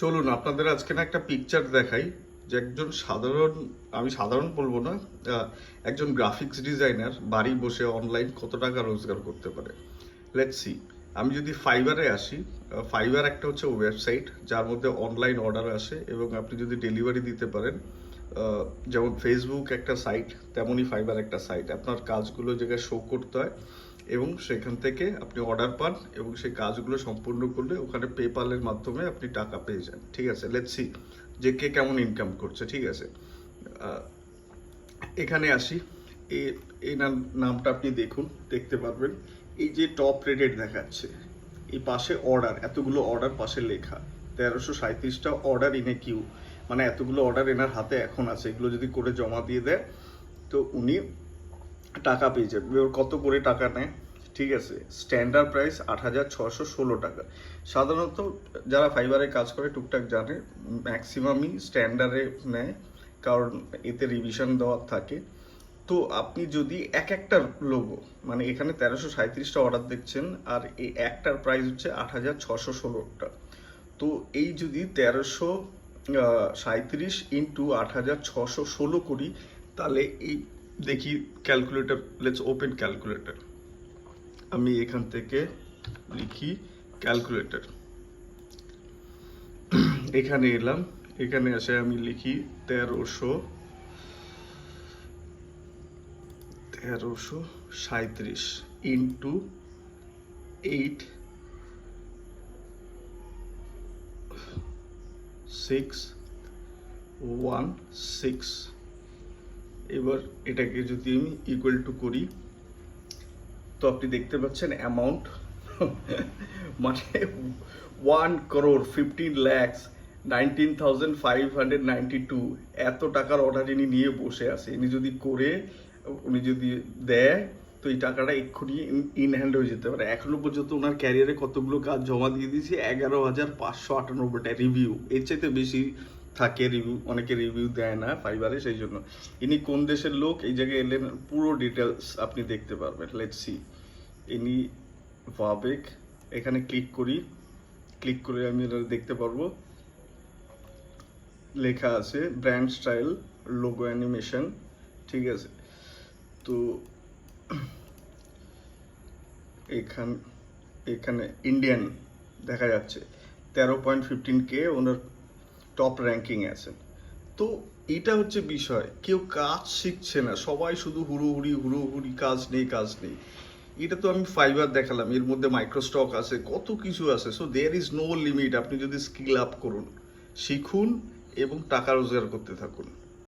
চলুন আপনাদের আজকে না একটা পিকচার দেখাই যে একজন সাধারণ, আমি সাধারণ বলবো না, একজন গ্রাফিক্স ডিজাইনার বাড়ি বসে অনলাইন কত টাকা রোজগার করতে পারে। Let's see. আমি যদি ফাইবারে আসি, ফাইবার একটা হচ্ছে ওয়েবসাইট যার মধ্যে অনলাইন অর্ডার আসে এবং আপনি যদি ডেলিভারি দিতে পারেন, যেমন ফেসবুক একটা সাইট তেমনই ফাইবার একটা সাইট। আপনার কাজগুলো জায়গায় শো করতে হয় এবং সেখান থেকে আপনি অর্ডার পান এবং সেই কাজগুলো সম্পূর্ণ করলে ওখানে পেপালের মাধ্যমে আপনি টাকা পেয়ে যান। ঠিক আছে, লেটস সি যে কে কেমন ইনকাম করছে। ঠিক আছে, এখানে আসি। এই নামটা আপনি দেখুন, দেখতে পারবেন এই যে টপ রেটেড দেখাচ্ছে, এই পাশে অর্ডার, এতগুলো অর্ডার পাশে লেখা 1337টা অর্ডার ইনে কিউ, মানে এতগুলো অর্ডার এনার হাতে এখন আছে। এগুলো যদি করে জমা দিয়ে দেয় তো উনি টাকা পেয়ে যাবে। এবার কত করে টাকা নেয়? ঠিক আছে, স্ট্যান্ডার্ড প্রাইস 8,616 টাকা। সাধারণত যারা ফাইবারে কাজ করে টুকটাক জানে ম্যাক্সিমামই স্ট্যান্ডার্ডে নেয়, কারণ এতে রিভিশন দেওয়া থাকে। তো আপনি যদি এক একটা লোগো, মানে এখানে 1337টা অর্ডার দেখছেন আর এই একটার প্রাইস হচ্ছে 8,616 তো এই যদি 1337 ইন্টু 8,616 করি তাহলে এই দেখি ক্যালকুলেটর, লেটস ওপেন ক্যালকুলেটর। আমি এখান থেকে লিখি ক্যালকুলেটর, এখানে এলাম, এখানে এসে আমি লিখি 1337 ইন্টু 8616। এবার এটাকে যদি আমি ইকুয়াল টু করি তো আপনি দেখতে পাচ্ছেন অ্যামাউন্ট মানে 1,15,19,592 এত টাকার অর্ডার ইনি নিয়ে বসে আছে। ইনি যদি করে, উনি যদি দেয় তো এই টাকাটা এক্ষুনি ইন হ্যান্ড হয়ে যেতে পারে। এখনো পর্যন্ত ওনার ক্যারিয়ারে কতগুলো কাজ জমা দিয়ে দিয়েছে, 11,598টা রিভিউ, এর চাইতে বেশি থাকে রিভিউ। অনেকে রিভিউ দেয় না ফাইবারে, সেই জন্য। ইনি কোন দেশের লোক, এই জায়গায় এলেন পুরো ডিটেলস আপনি দেখতে পারবেন। লেটস সি, ইনি ভাবেক, এখানে ক্লিক করি, ক্লিক করে আমি এটা দেখতে পারবো লেখা আছে ব্র্যান্ড স্টাইল লোগো অ্যানিমেশন। ঠিক আছে, তো এখানে ইন্ডিয়ান দেখা যাচ্ছে 13.15K ওনার টপ র্যাঙ্কিং আছেন। তো এটা হচ্ছে বিষয়, কেউ কাজ শিখছে না, সবাই শুধু হুড়োহুড়ি কাজ নেই কাজ নেই। এটা তো আমি ফাইবার দেখালাম, এর মধ্যে মাইক্রোস্টক আছে, কত কিছু আছে। So there is no limit. আপনি যদি স্কিল আপ করুন, শিখুন এবং টাকা রোজগার করতে থাকুন।